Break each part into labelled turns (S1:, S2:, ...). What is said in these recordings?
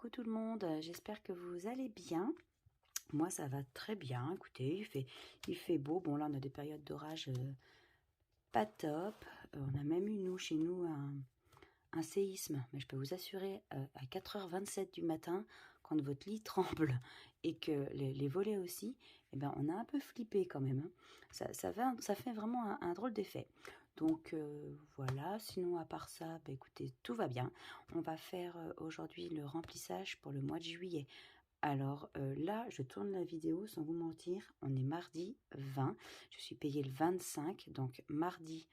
S1: Coucou tout le monde, j'espère que vous allez bien. Moi ça va très bien, écoutez, il fait beau. Bon là on a des périodes d'orage pas top. On a même eu nous chez nous un séisme, mais je peux vous assurer à 4h27 du matin, quand votre lit tremble et que les volets aussi, eh ben, on a un peu flippé quand même. Hein. Ça fait vraiment un drôle d'effet. Donc voilà, sinon à part ça, bah, écoutez, tout va bien. On va faire aujourd'hui le remplissage pour le mois de juillet. Alors là, je tourne la vidéo sans vous mentir, on est mardi 20, je suis payée le 25, donc mardi.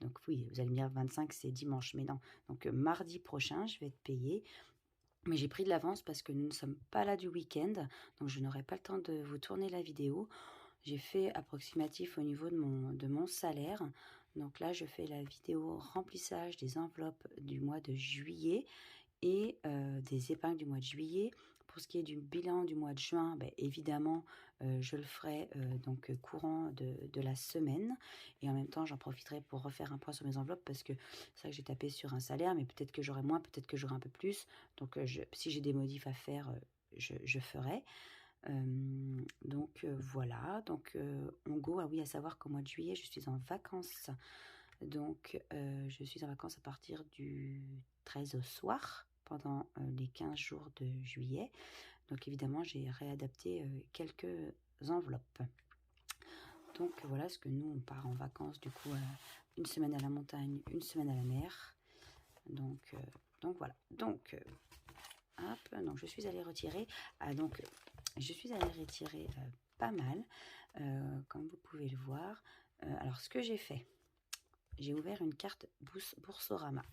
S1: Donc oui, vous allez me dire 25 c'est dimanche, mais non. Donc mardi prochain, je vais être payée. Mais j'ai pris de l'avance parce que nous ne sommes pas là du week-end, donc je n'aurai pas le temps de vous tourner la vidéo. J'ai fait approximatif au niveau de mon salaire. Donc là, je fais la vidéo remplissage des enveloppes du mois de juillet et des épingles du mois de juillet. Pour ce qui est du bilan du mois de juin, ben, évidemment, je le ferai donc courant de la semaine. Et en même temps, j'en profiterai pour refaire un point sur mes enveloppes parce que c'est vrai que j'ai tapé sur un salaire, mais peut-être que j'aurai moins, peut-être que j'aurai un peu plus. Donc, si j'ai des modifs à faire, je ferai. Donc, voilà. Donc, on go. Ah oui, à savoir qu'au mois de juillet, je suis en vacances. Donc, je suis en vacances à partir du 13 au soir, pendant les 15 jours de juillet. Donc évidemment, j'ai réadapté quelques enveloppes. Donc voilà, ce que nous, on part en vacances, du coup, une semaine à la montagne, une semaine à la mer. Donc voilà. Donc, hop, donc je suis allée retirer. Ah, donc, je suis allée retirer pas mal, comme vous pouvez le voir. Alors, ce que j'ai fait, j'ai ouvert une carte Boursorama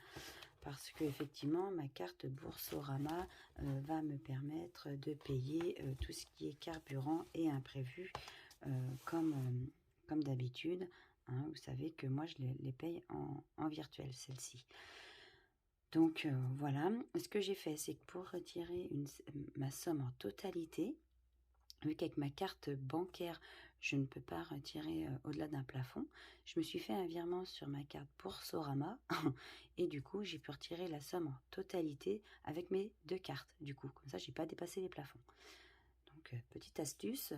S1: parce que effectivement ma carte Boursorama va me permettre de payer tout ce qui est carburant et imprévu comme d'habitude. Hein, vous savez que moi je les paye en virtuel, celle-ci. Donc voilà, ce que j'ai fait, c'est que pour retirer ma somme en totalité, vu qu'avec ma carte bancaire, je ne peux pas retirer au-delà d'un plafond, je me suis fait un virement sur ma carte Boursorama et du coup, j'ai pu retirer la somme en totalité avec mes deux cartes. Du coup, comme ça, j'ai pas dépassé les plafonds. Donc, petite astuce.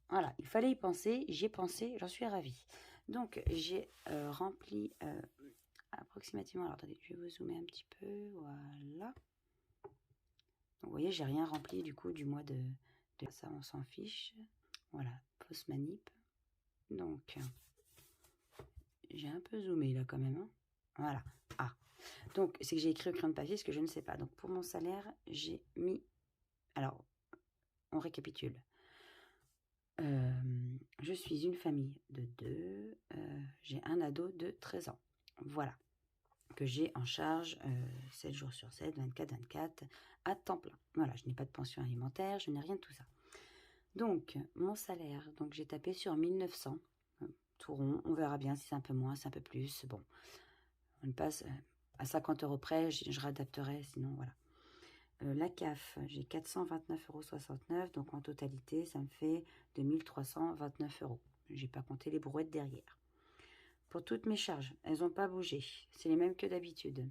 S1: Voilà, il fallait y penser, j'y ai pensé, j'en suis ravie. Donc, j'ai rempli approximativement, alors attendez, je vais vous zoomer un petit peu, voilà. Donc, vous voyez, j'ai rien rempli du coup du mois de ça, on s'en fiche. Voilà, fausse manip. Donc, j'ai un peu zoomé là quand même. Hein. Voilà. Ah, donc c'est que j'ai écrit au crayon de papier ce que je ne sais pas. Donc, pour mon salaire, j'ai mis... Alors, on récapitule. Je suis une famille de 2. J'ai un ado de 13 ans. Voilà. Que j'ai en charge 7 jours sur 7, 24 à temps plein. Voilà, je n'ai pas de pension alimentaire, je n'ai rien de tout ça. Donc, mon salaire, donc j'ai tapé sur 1900, tout rond, on verra bien si c'est un peu moins, si c'est un peu plus, bon, on passe à 50 € près, je réadapterai, sinon voilà. La CAF, j'ai 429,69 €, donc en totalité, ça me fait 2329 €. J'ai pas compté les brouettes derrière. Pour toutes mes charges, elles n'ont pas bougé, c'est les mêmes que d'habitude.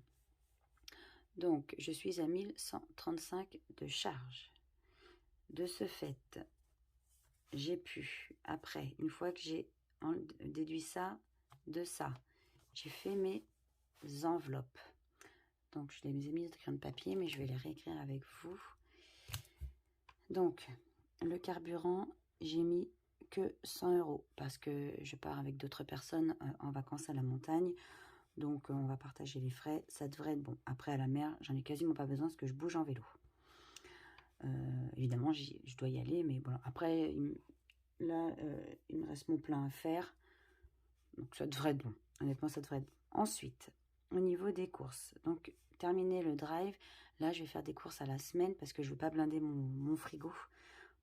S1: Donc, je suis à 1135 de charges. De ce fait, j'ai pu, après, une fois que j'ai déduit ça de ça, j'ai fait mes enveloppes. Donc, je les ai mises de crayon de papier, mais je vais les réécrire avec vous. Donc, le carburant, j'ai mis que 100 € parce que je pars avec d'autres personnes en vacances à la montagne. Donc, on va partager les frais. Ça devrait être bon. Après, à la mer, j'en ai quasiment pas besoin parce que je bouge en vélo. Évidemment, je dois y aller, mais bon, après, là, il me reste mon plein à faire. Donc, ça devrait être bon. Honnêtement, ça devrait être bon. Ensuite, au niveau des courses. Donc, terminer le drive. Là, je vais faire des courses à la semaine parce que je ne veux pas blinder mon frigo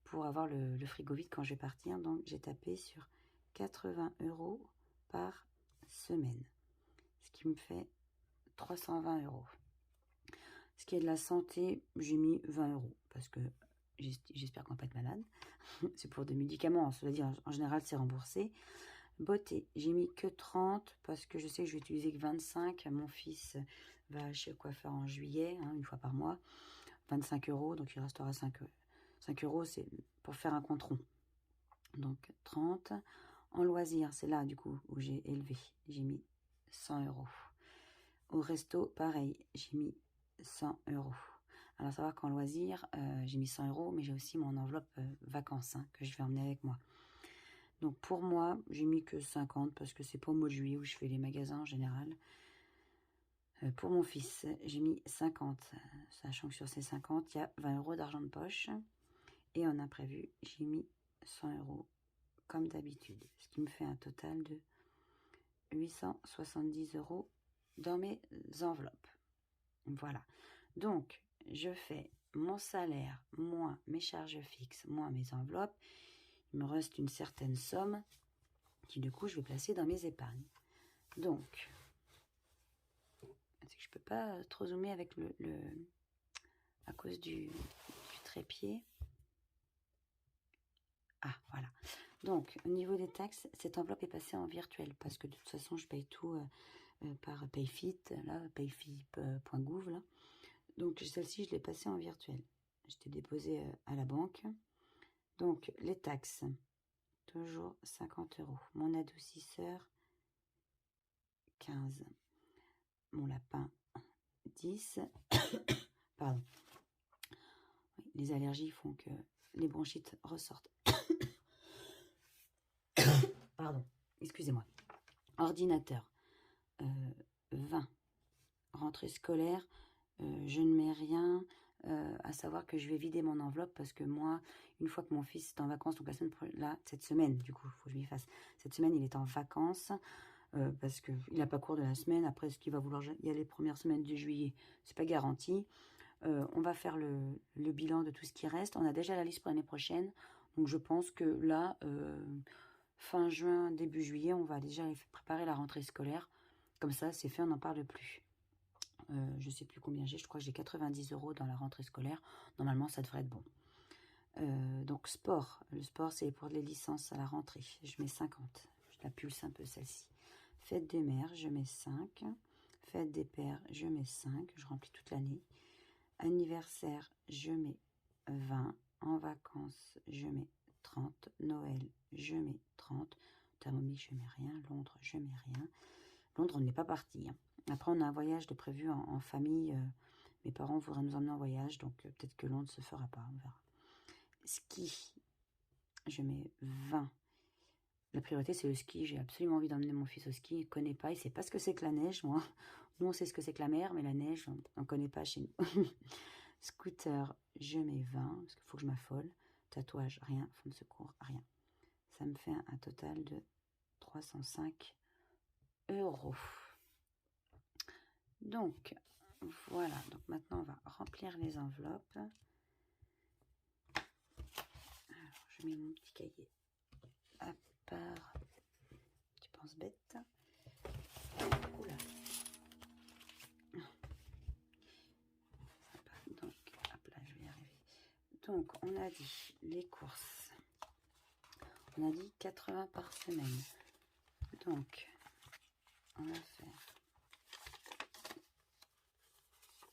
S1: pour avoir le frigo vide quand je vais partir. Donc, j'ai tapé sur 80 € par semaine. Ce qui me fait 320 €. Ce qui est de la santé, j'ai mis 20 € parce que j'espère qu'on va pas être malade. C'est pour des médicaments, cela dit, en général, c'est remboursé. Beauté, j'ai mis que 30 parce que je sais que je vais utiliser que 25. Mon fils va chez le coiffeur en juillet, hein, une fois par mois. 25 €, donc il restera 5 €, c'est pour faire un compte rond. Donc 30. En loisirs, c'est là du coup où j'ai élevé. J'ai mis 100 €. Au resto, pareil, j'ai mis 100 €. Alors savoir qu'en loisirs, j'ai mis 100 €, mais j'ai aussi mon enveloppe vacances hein, que je vais emmener avec moi. Donc pour moi, j'ai mis que 50 parce que c'est pas au mois de juillet où je fais les magasins en général. Pour mon fils, j'ai mis 50, sachant que sur ces 50, il y a 20 € d'argent de poche. Et en imprévu, j'ai mis 100 € comme d'habitude, ce qui me fait un total de 870 € dans mes enveloppes. Voilà. Donc, je fais mon salaire moins mes charges fixes, moins mes enveloppes. Il me reste une certaine somme qui, du coup, je vais placer dans mes épargnes. Donc, je peux pas trop zoomer avec à cause du trépied. Ah, voilà. Donc, au niveau des taxes, cette enveloppe est passée en virtuel parce que de toute façon, je paye tout par Payfit, là, payfit.gouv, là. Donc, celle-ci, je l'ai passée en virtuel. J'étais déposée à la banque. Donc, les taxes, toujours 50 €. Mon adoucisseur, 15. Mon lapin, 10. Pardon. Oui, les allergies font que les bronchites ressortent. Pardon, excusez-moi. Ordinateur, 20. Rentrée scolaire, je ne mets rien, à savoir que je vais vider mon enveloppe parce que moi, une fois que mon fils est en vacances, donc cette semaine, du coup, il faut que je m'y fasse. Cette semaine, il est en vacances parce qu'il n'a pas cours de la semaine. Après, ce qu'il va vouloir y aller les premières semaines de juillet, c'est pas garanti. On va faire le bilan de tout ce qui reste. On a déjà la liste pour l'année prochaine. Donc, je pense que là, fin juin, début juillet, on va déjà préparer la rentrée scolaire. Comme ça, c'est fait, on n'en parle plus. Je ne sais plus combien j'ai, je crois que j'ai 90 € dans la rentrée scolaire. Normalement, ça devrait être bon. Donc, sport. Le sport, c'est pour les licences à la rentrée. Je mets 50. Je la pulse un peu, celle-ci. Fête des mères, je mets 5. Fête des pères, je mets 5. Je remplis toute l'année. Anniversaire, je mets 20. En vacances, je mets 30. Noël, je mets 30. Thermomix, je mets rien. Londres, je mets rien. Londres, on n'est pas parti. Hein. Après, on a un voyage de prévu en famille. Mes parents voudraient nous emmener en voyage, donc peut-être que Londres ne se fera pas, on verra. Ski, je mets 20. La priorité, c'est le ski. J'ai absolument envie d'emmener mon fils au ski. Il ne connaît pas, il ne sait pas ce que c'est que la neige, moi. Nous, on sait ce que c'est que la mer, mais la neige, on ne connaît pas chez nous. Scooter, je mets 20, parce qu'il faut que je m'affole. Tatouage, rien. Fonds de secours, rien. Ça me fait un total de 305 €. Donc, voilà. Donc, maintenant, on va remplir les enveloppes. Alors, je mets mon petit cahier à part. Tu penses bête? Oula. Donc, hop là, je vais y arriver. Donc, on a dit les courses. On a dit 80 par semaine. Donc, on va faire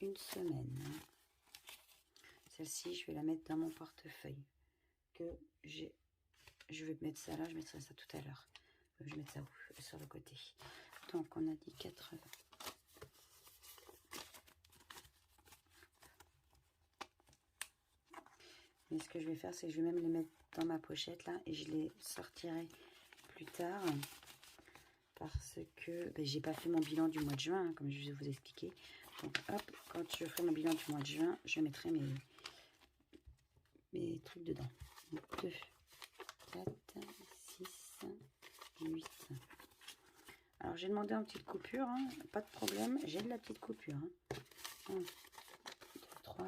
S1: une semaine. Celle-ci, je vais la mettre dans mon portefeuille. Que j'ai. Je vais mettre ça là, je mettrai ça tout à l'heure. Je vais mettre ça sur le côté. Donc, on a dit 80. Mais ce que je vais faire, c'est que je vais même les mettre dans ma pochette là et je les sortirai plus tard parce que j'ai pas fait mon bilan du mois de juin, hein, comme je vais vous expliquer. Donc, hop, quand je ferai mon bilan du mois de juin, je mettrai mes trucs dedans. 2, 4, 6, 8. Alors, j'ai demandé en petite coupure, hein, pas de problème, j'ai de la petite coupure. Hein. 1, 2, 3,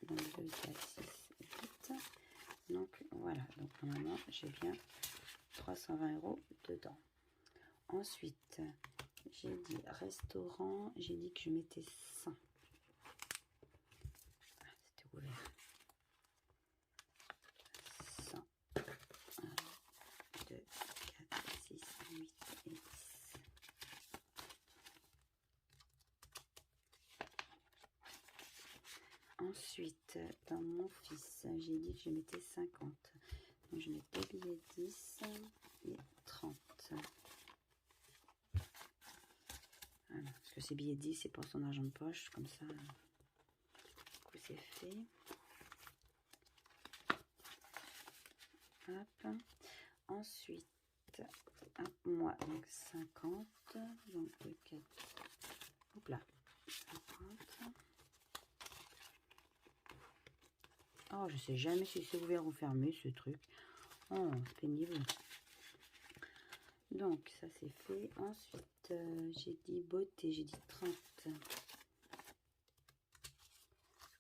S1: 2, 4, 6, 8. Donc, voilà. Donc, normalement, j'ai bien 320 € dedans. Ensuite, j'ai dit restaurant, j'ai dit que je mettais 100. Ah, c'était ouvert. 100. 1, 2, 4, 6, 8 et 10. Ensuite, dans mon fils, j'ai dit que je mettais 50. Donc, je mets 2 billets 10 et 30. Voilà, parce que ces billets 10, c'est pour son argent de poche. Comme ça, du coup, c'est fait. Hop. Ensuite, moi, donc 50. Donc, 4. Hop là. 50. Oh, je sais jamais si c'est ouvert ou fermé, ce truc. Oh, pénible. Donc, ça c'est fait. Ensuite, j'ai dit beauté, j'ai dit 30. C'est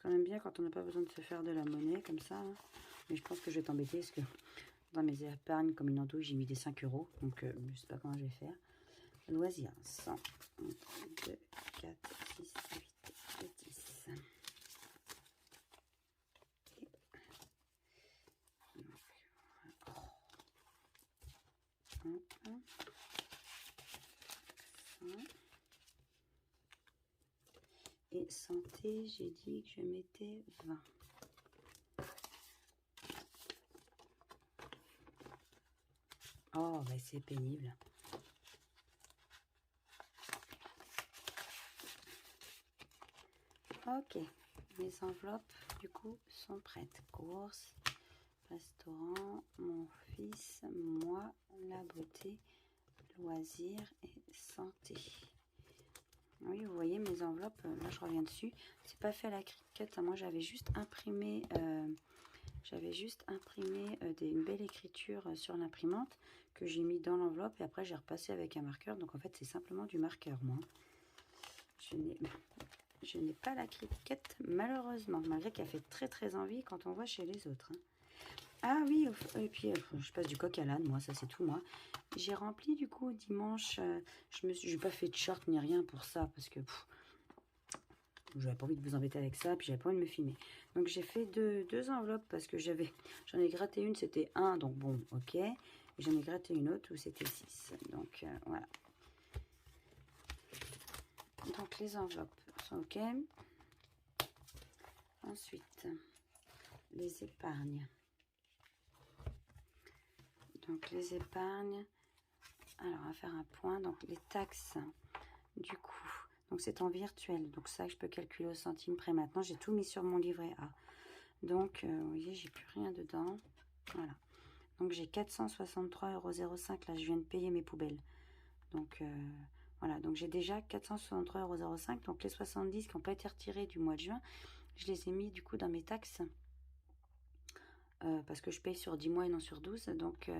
S1: quand même bien quand on n'a pas besoin de se faire de la monnaie comme ça. Hein. Mais je pense que je vais t'embêter parce que dans mes épargnes, comme une andouille, j'ai mis des 5 euros. Donc, je ne sais pas comment je vais faire. Loisirs, 100, 1, 2, 4, 6, 8 et 10. Et santé, j'ai dit que je mettais 20. Oh, bah c'est pénible. Ok, mes enveloppes, du coup, sont prêtes. Courses, restaurant, mon fils, moi, la beauté, loisirs et santé. Oui, vous voyez mes enveloppes, là je reviens dessus. C'est pas fait à la Cricut, moi j'avais juste imprimé, une belle écriture sur l'imprimante que j'ai mis dans l'enveloppe et après j'ai repassé avec un marqueur. Donc en fait c'est simplement du marqueur, moi. Je n'ai pas la Cricut malheureusement, malgré qu'elle fait très envie quand on voit chez les autres. Hein. Ah oui, et puis je passe du coq à l'âne, moi, ça c'est tout moi. J'ai rempli du coup dimanche, je n'ai pas fait de short ni rien pour ça, parce que j'avais pas envie de vous embêter avec ça, puis j'avais pas envie de me filmer. Donc j'ai fait deux enveloppes, parce que j'en ai gratté une, c'était 1, donc bon, ok. Et j'en ai gratté une autre où c'était 6, donc voilà. Donc les enveloppes sont ok. Ensuite, les épargnes. Donc les épargnes, alors on va faire un point. Donc les taxes, du coup, donc c'est en virtuel. Donc ça, je peux calculer au centime près maintenant. J'ai tout mis sur mon livret A. Donc, vous voyez, j'ai plus rien dedans. Voilà. Donc j'ai 463,05 €. Là, je viens de payer mes poubelles. Donc voilà, donc j'ai déjà 463,05 €. Donc les 70 qui n'ont pas été retirés du mois de juin, je les ai mis du coup dans mes taxes. Parce que je paye sur 10 mois et non sur 12, donc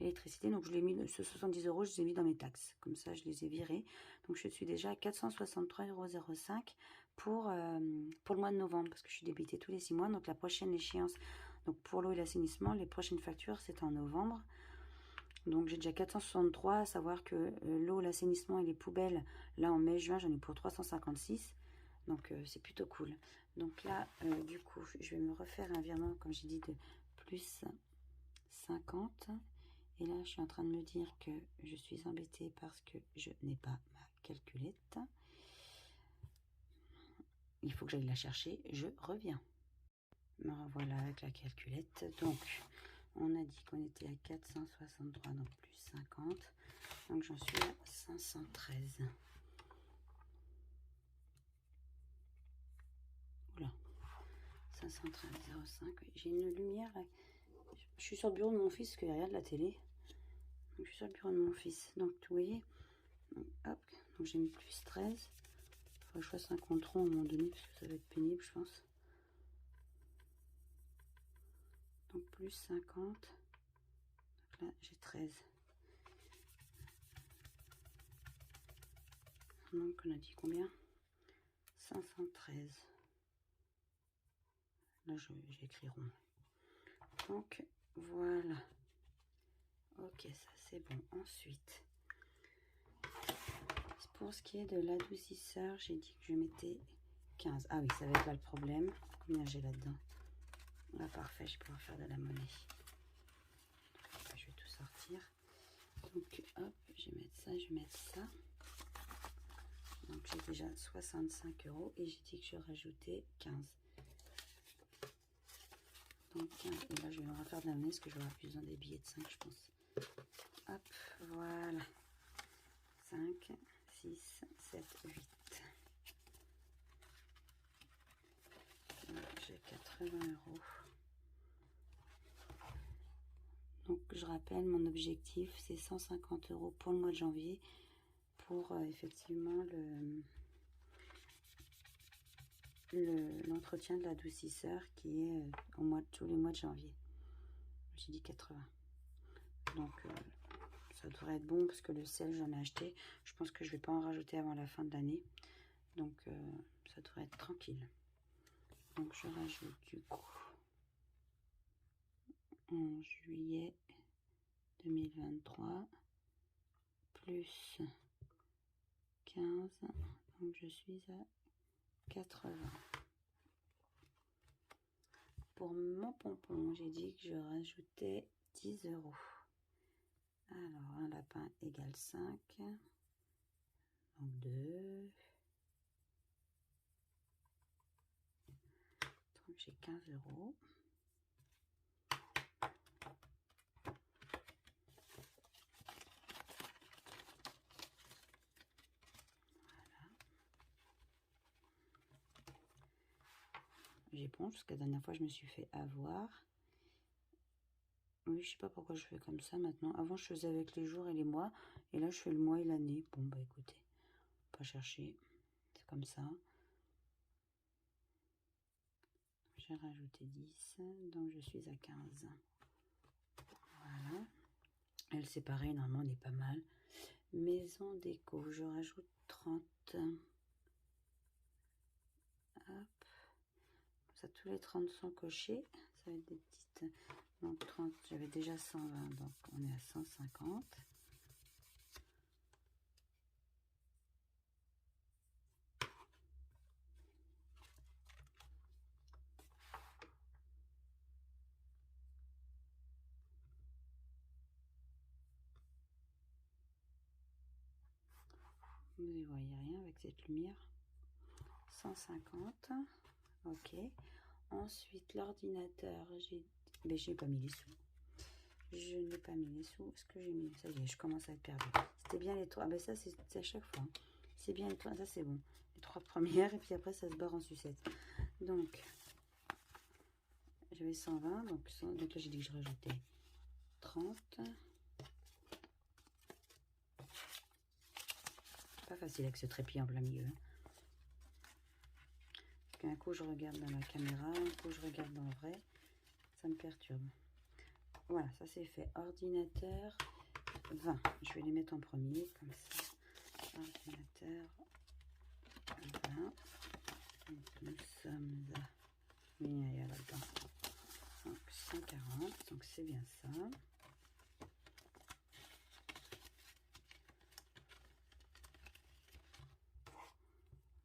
S1: l'électricité, donc je l'ai mis, ce 70 €, je les ai mis dans mes taxes, comme ça je les ai virés, donc je suis déjà à 463,05 € pour le mois de novembre, parce que je suis débitée tous les 6 mois, donc la prochaine échéance, donc pour l'eau et l'assainissement, les prochaines factures c'est en novembre, donc j'ai déjà 463, à savoir que l'eau, l'assainissement et les poubelles, là en mai-juin j'en ai pour 356, donc c'est plutôt cool. Donc là, du coup, je vais me refaire un virement, comme j'ai dit, de plus 50. Et là, je suis en train de me dire que je suis embêtée parce que je n'ai pas ma calculette. Il faut que j'aille la chercher. Je reviens. Me revoilà avec la calculette. Donc, on a dit qu'on était à 463, donc plus 50. Donc, j'en suis à 513. Oula. 513,05. J'ai une lumière là. Je suis sur le bureau de mon fils parce qu'il regarde la télé. Donc, je suis sur le bureau de mon fils. Donc, vous voyez, donc, hop, donc j'ai mis plus 13. Il faut que je fasse un compte rond à un moment donné parce que ça va être pénible, je pense. Donc, plus 50. Donc là, j'ai 13. Donc, on a dit combien? 513. Là, j'ai écrit rond. Donc, voilà. Ok, ça c'est bon. Ensuite, pour ce qui est de l'adoucisseur, j'ai dit que je mettais 15. Ah oui, ça va être là le problème. Combien j'ai là-dedans? Ah, parfait, je vais pouvoir faire de la monnaie. Donc, je vais tout sortir. Donc, hop, je vais mettre ça, je vais mettre ça. Donc, j'ai déjà 65 € et j'ai dit que je rajoutais 15. Donc, et là, je vais me refaire de la monnaie parce que j'aurai besoin des billets de 5, je pense. Hop, voilà. 5, 6, 7, 8. J'ai 80 €. Donc, je rappelle, mon objectif, c'est 150 € pour le mois de janvier pour effectivement l'entretien de l'adoucisseur qui est tous les mois de janvier. J'ai dit 80. Donc, ça devrait être bon parce que le sel, j'en ai acheté. Je pense que je vais pas en rajouter avant la fin de l'année. Donc, ça devrait être tranquille. Donc, je rajoute du coup en juillet 2023 plus 15. Donc, je suis à 80. Pour mon pompon, j'ai dit que je rajoutais 10 €. Alors, un lapin égale 5. Donc 2. Donc j'ai 15 €. Voilà. J'éponge parce que la dernière fois je me suis fait avoir. Oui, je sais pas pourquoi je fais comme ça maintenant. Avant je faisais avec les jours et les mois. Et là je fais le mois et l'année. Bon bah écoutez, pas chercher. C'est comme ça. J'ai rajouté 10. Donc je suis à 15. Voilà. Elle c'est pareil, normalement on est pas mal. Maison déco, je rajoute 30. Hop. Ça, tous les 30 sont cochés. Ça va être des petites. Donc 30, j'avais déjà 120, donc on est à 150. Vous ne voyez rien avec cette lumière. 150. Ok. Ensuite, l'ordinateur, j'ai pas mis les sous. Je n'ai pas mis les sous. Est-ce que j'ai mis? Ça y est, je commence à être perdue. C'était bien les 3. Ah ben ça, c'est à chaque fois. Hein. C'est bien les 3. Ça, c'est bon. Les 3 premières. Et puis après, ça se barre en sucette. Donc, j'avais 120. Donc là, j'ai dit que je rajoutais 30. Pas facile avec ce trépied en plein milieu. Un coup, je regarde dans la caméra. Un coup, je regarde dans le vrai. Ça me perturbe. Voilà, ça c'est fait. Ordinateur 20. Je vais les mettre en premier, comme ça. Ordinateur 20. Donc, nous sommes à... Oui, il y a là-dedans. Donc 140. Donc c'est bien ça.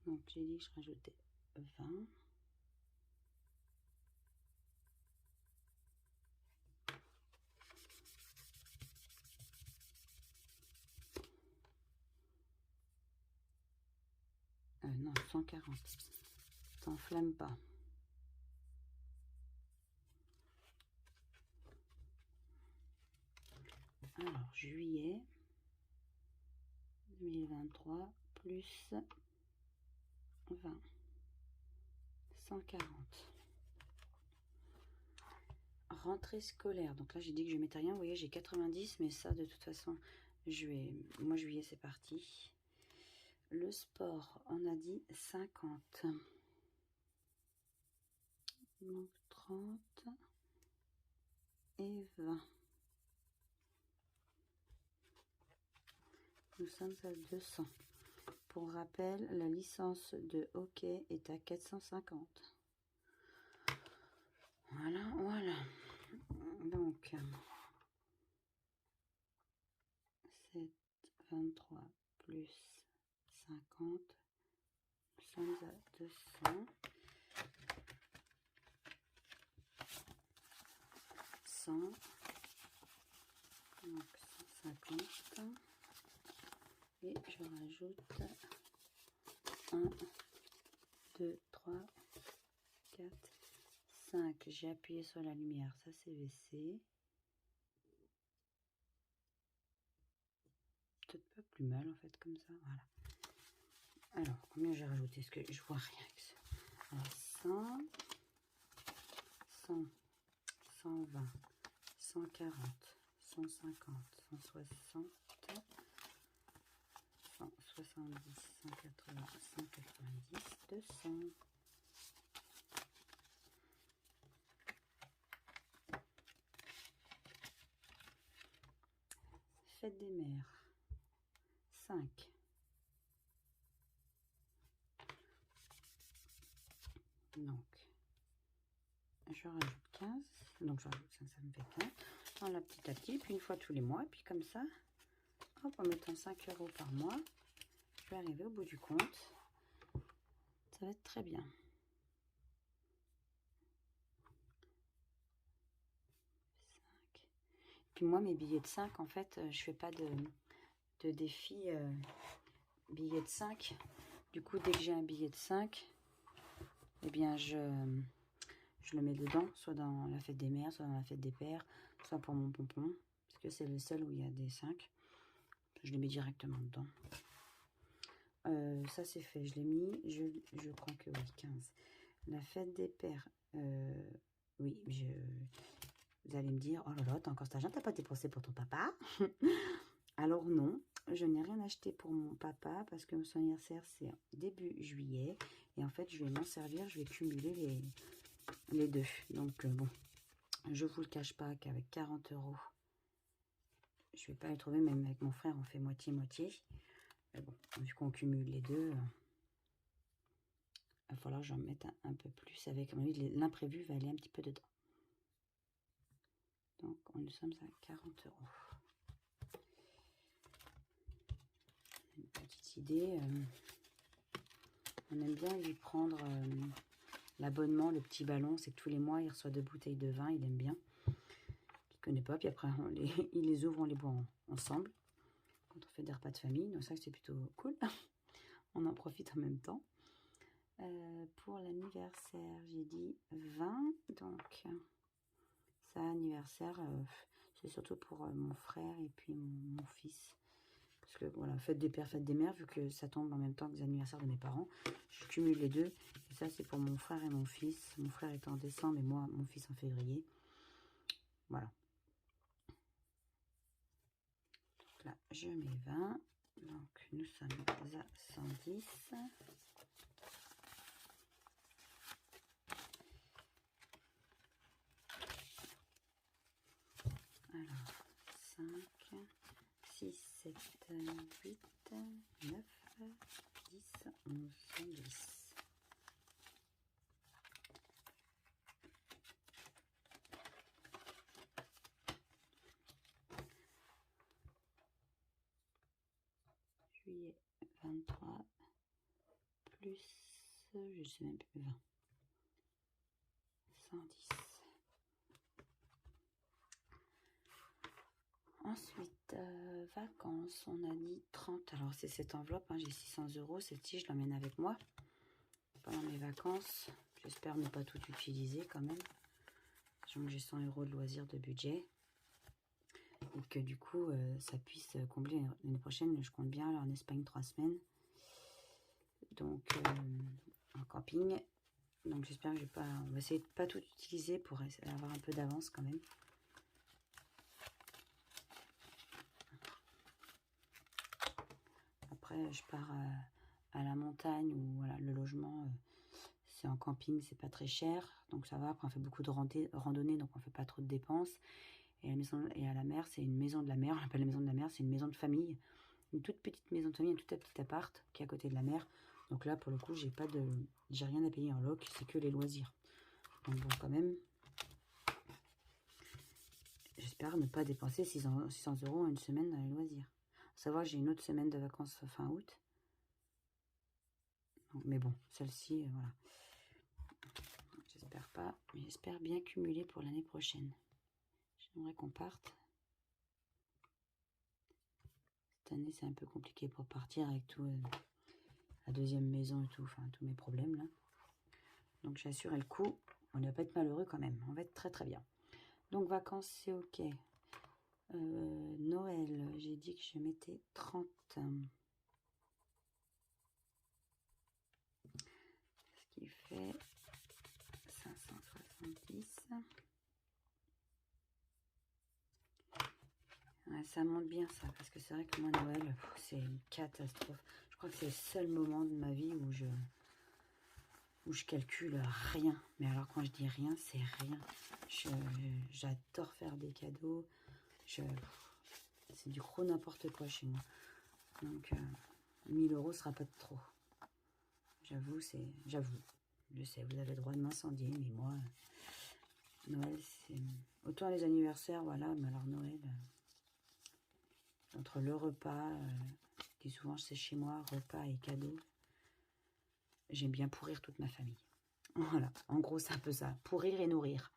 S1: Donc j'ai dit que je rajoutais 20. Non, 140. T'enflamme pas. Alors, juillet 2023 plus 20. 140. Rentrée scolaire. Donc là, j'ai dit que je ne mettais rien. Vous voyez, j'ai 90, mais ça, de toute façon, moi, juillet, c'est parti. Le sport, on a dit 50. Donc 30 et 20. Nous sommes à 200. Pour rappel, la licence de hockey est à 450. Voilà, voilà. Donc, 7, 23 plus 50. Nous sommes à 200. 100. Donc 150. Et je rajoute 1, 2, 3, 4, 5, j'ai appuyé sur la lumière, ça c'est WC. Peut-être pas plus mal en fait comme ça, voilà. Alors, combien j'ai rajouté? Est-ce que je vois rien que ça? Alors, 100, 100, 120, 140, 150, 160, 170, 180, 190, 200. Fête des mères, 5. Donc, je rajoute 15. Donc, je rajoute 5, ça me fait 15. Voilà, petit à petit, puis une fois tous les mois. Puis comme ça, hop, en mettant 5 € par mois, je vais arriver au bout du compte. Ça va être très bien. Puis moi, mes billets de 5, en fait, je fais pas de défi billets de 5. Du coup, dès que j'ai un billet de 5, eh bien, je le mets dedans, soit dans la fête des mères, soit dans la fête des pères, soit pour mon pompon, parce que c'est le seul où il y a des 5. Je les mets directement dedans. Ça, c'est fait. Je l'ai mis, je crois que oui, 15. La fête des pères, oui, vous allez me dire, oh là là, t'as encore cet argent, t'as pas dépensé pour ton papa? Alors non, je n'ai rien acheté pour mon papa parce que son anniversaire c'est début juillet et en fait je vais m'en servir, je vais cumuler les deux. Donc bon, je vous le cache pas qu'avec 40 €, je vais pas les trouver, même avec mon frère on fait moitié-moitié. Mais bon, vu qu'on cumule les deux, il va falloir que j'en mette un peu plus avec, l'imprévu va aller un petit peu dedans. Donc nous sommes à 40 €. Une petite idée, on aime bien lui prendre l'abonnement, le petit ballon, c'est que tous les mois il reçoit 2 bouteilles de vin, il aime bien. Il connaît pas, puis après il les ouvre, on les boit ensemble quand on fait des repas de famille, donc ça c'est plutôt cool. On en profite en même temps. Pour l'anniversaire, j'ai dit 20, donc ça anniversaire, c'est surtout pour mon frère et puis mon fils. Parce que voilà, fête des pères, fête des mères, vu que ça tombe en même temps que les anniversaires de mes parents, je cumule les deux. Et ça, c'est pour mon frère et mon fils. Mon frère est en décembre et moi, mon fils en février. Voilà. Donc là, je mets 20. Donc, nous sommes à 110. Alors, 5, 6, 7, 8, 9, 10, 11, 10. Juillet 23 plus, je sais même plus, 20. 110. Ensuite, vacances, on a dit 30. Alors, c'est cette enveloppe, hein, j'ai 600 €. Celle-ci, je l'emmène avec moi pendant mes vacances. J'espère ne pas tout utiliser quand même. Donc, j'ai 100 € de loisirs de budget. Et que du coup, ça puisse combler l'année prochaine. Je compte bien aller en Espagne 3 semaines. Donc, en camping. Donc, j'espère que je vais pas... On va essayer de pas tout utiliser pour avoir un peu d'avance quand même. Après, je pars à la montagne où voilà, le logement, c'est en camping, c'est pas très cher. Donc ça va, après on fait beaucoup de randonnées, donc on fait pas trop de dépenses. Et, à la mer, c'est une maison de la mer. On l'appelle la maison de la mer, c'est une maison de famille. Une toute petite maison de famille, un tout petit appart qui est à côté de la mer. Donc là, pour le coup, j'ai rien à payer en loc, c'est que les loisirs. Donc bon, quand même, j'espère ne pas dépenser 600 € en une semaine dans les loisirs. À savoir que j'ai une autre semaine de vacances fin août. Mais bon, celle-ci, voilà. J'espère pas, mais j'espère bien cumuler pour l'année prochaine. J'aimerais qu'on parte. Cette année, c'est un peu compliqué pour partir avec tout, la deuxième maison et tout, enfin tous mes problèmes là. Donc j'ai assuré le coup On ne va pas être malheureux quand même. On va être très très bien. Donc vacances, c'est ok. Noël, j'ai dit que je mettais 30. Ce qui fait 570. Ouais, ça monte bien ça, parce que c'est vrai que moi Noël, c'est une catastrophe. Je crois que c'est le seul moment de ma vie où je calcule rien. Mais alors quand je dis rien, c'est rien. J'adore faire des cadeaux. C'est du gros n'importe quoi chez moi. Donc 1000 € sera pas de trop. J'avoue, j'avoue. Je sais, vous avez le droit de m'incendier, mais moi, Noël, c'est... Autant les anniversaires, voilà, mais alors Noël, entre le repas, qui souvent c'est chez moi, repas et cadeaux, j'aime bien pourrir toute ma famille. Voilà, en gros, c'est un peu ça. Pourrir et nourrir.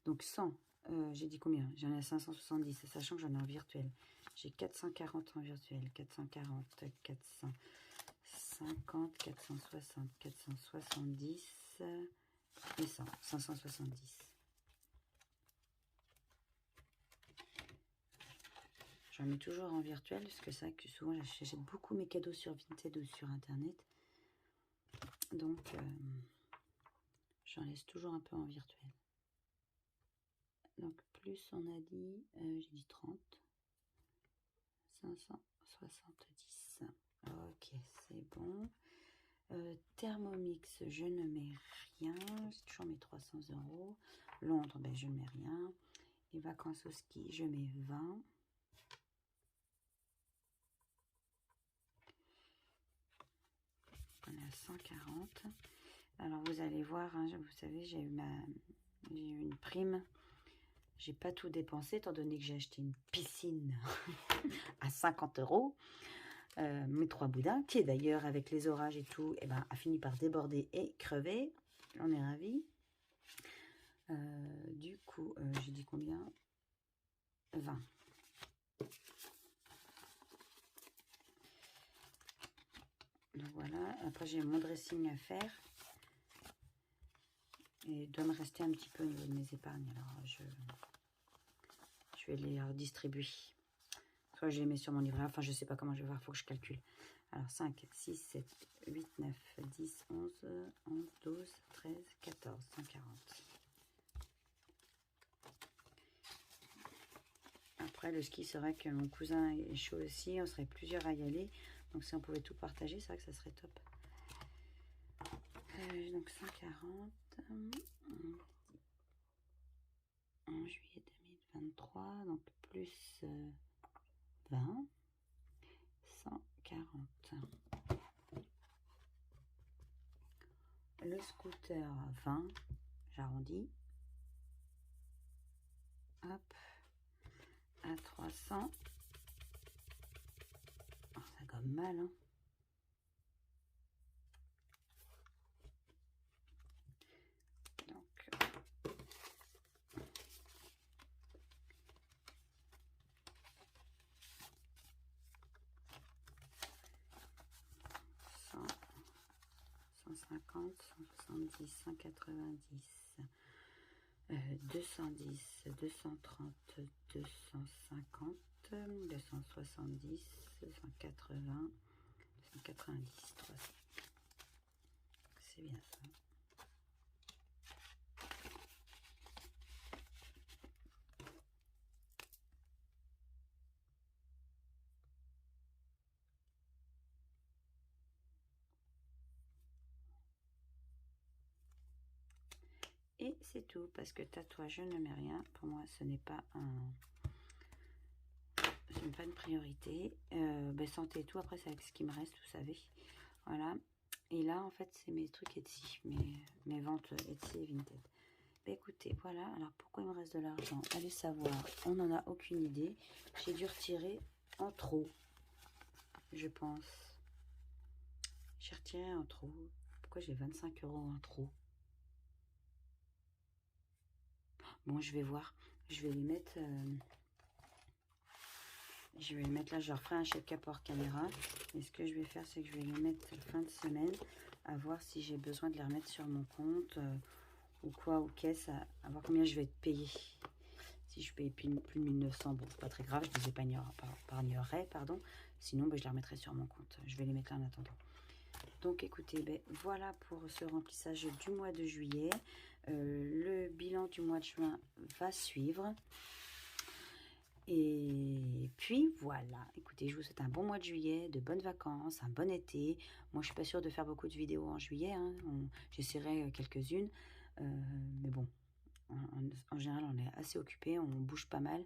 S1: Donc 100, j'ai dit combien? J'en ai 570, sachant que j'en ai en virtuel. J'ai 440 en virtuel, 440, 450, 460, 470 et 100, 570. J'en mets toujours en virtuel, parce que c'est vrai que souvent j'achète beaucoup mes cadeaux sur Vinted ou sur Internet. Donc, j'en laisse toujours un peu en virtuel. Donc, plus on a dit, j'ai dit 30, 570. Ok, c'est bon. Thermomix, je ne mets rien. J'ai toujours mes 300 €. Londres, ben, je ne mets rien. Les vacances au ski, je mets 20. On est à 140. Alors vous allez voir, hein, vous savez, j'ai eu une prime. J'ai pas tout dépensé étant donné que j'ai acheté une piscine à 50 €. Mes 3 boudins, qui est d'ailleurs avec les orages et tout, eh ben, a fini par déborder et crever. On est ravis. Du coup, j'ai dit combien? 20. Donc voilà, après j'ai mon dressing à faire. Et il doit me rester un petit peu au niveau de mes épargnes. Alors je vais les redistribuer. Soit je les mets sur mon livret. Enfin, je sais pas comment je vais voir, il faut que je calcule. Alors 5, 6, 7, 8, 9, 10, 11, 11, 12, 13, 14, 140. Après, le ski, c'est vrai que mon cousin est chaud aussi. On serait plusieurs à y aller. Donc, si on pouvait tout partager, c'est vrai que ça serait top. Donc, 140. En juillet 2023. Donc, plus 20. 140. Le scooter 20. J'arrondis. Hop. À 300. Oh, ça gomme mal, hein. Donc, $100, 150, 170, 190, 210, 230, 250, 270, 180, 190, 300. C'est bien ça. Et c'est tout, parce que tatouage, je ne mets rien. Pour moi, ce n'est pas une priorité. Santé et tout, après, c'est avec ce qui me reste, vous savez. Voilà. Et là, en fait, c'est mes trucs Etsy, mes ventes Etsy et Vinted. Écoutez, voilà. Alors, pourquoi il me reste de l'argent? Allez savoir. On n'en a aucune idée. J'ai dû retirer en trop, je pense. J'ai retiré en trop. Pourquoi j'ai 25 € en trop? Bon, je vais voir. Je vais les mettre... je vais les mettre là. Je leur ferai un check-up hors caméra. Et ce que je vais faire, c'est que je vais les mettre fin de semaine. À voir si j'ai besoin de les remettre sur mon compte. ou quoi, ou caisse, à voir combien je vais être payé. Si je paye plus de 1900, bon, c'est pas très grave, je les épargnerai, pardon. Sinon, ben, je les remettrai sur mon compte. Je vais les mettre là en attendant. Donc, écoutez, ben, voilà pour ce remplissage du mois de juillet. Le bilan du mois de juin va suivre. Et puis voilà, écoutez, je vous souhaite un bon mois de juillet, de bonnes vacances, un bon été. Moi, je suis pas sûre de faire beaucoup de vidéos en juillet, hein. J'essaierai quelques-unes. Mais bon, en général, on est assez occupé, on bouge pas mal.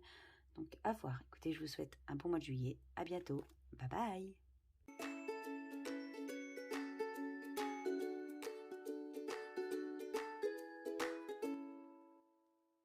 S1: Donc, à voir. Écoutez, je vous souhaite un bon mois de juillet. À bientôt. Bye bye.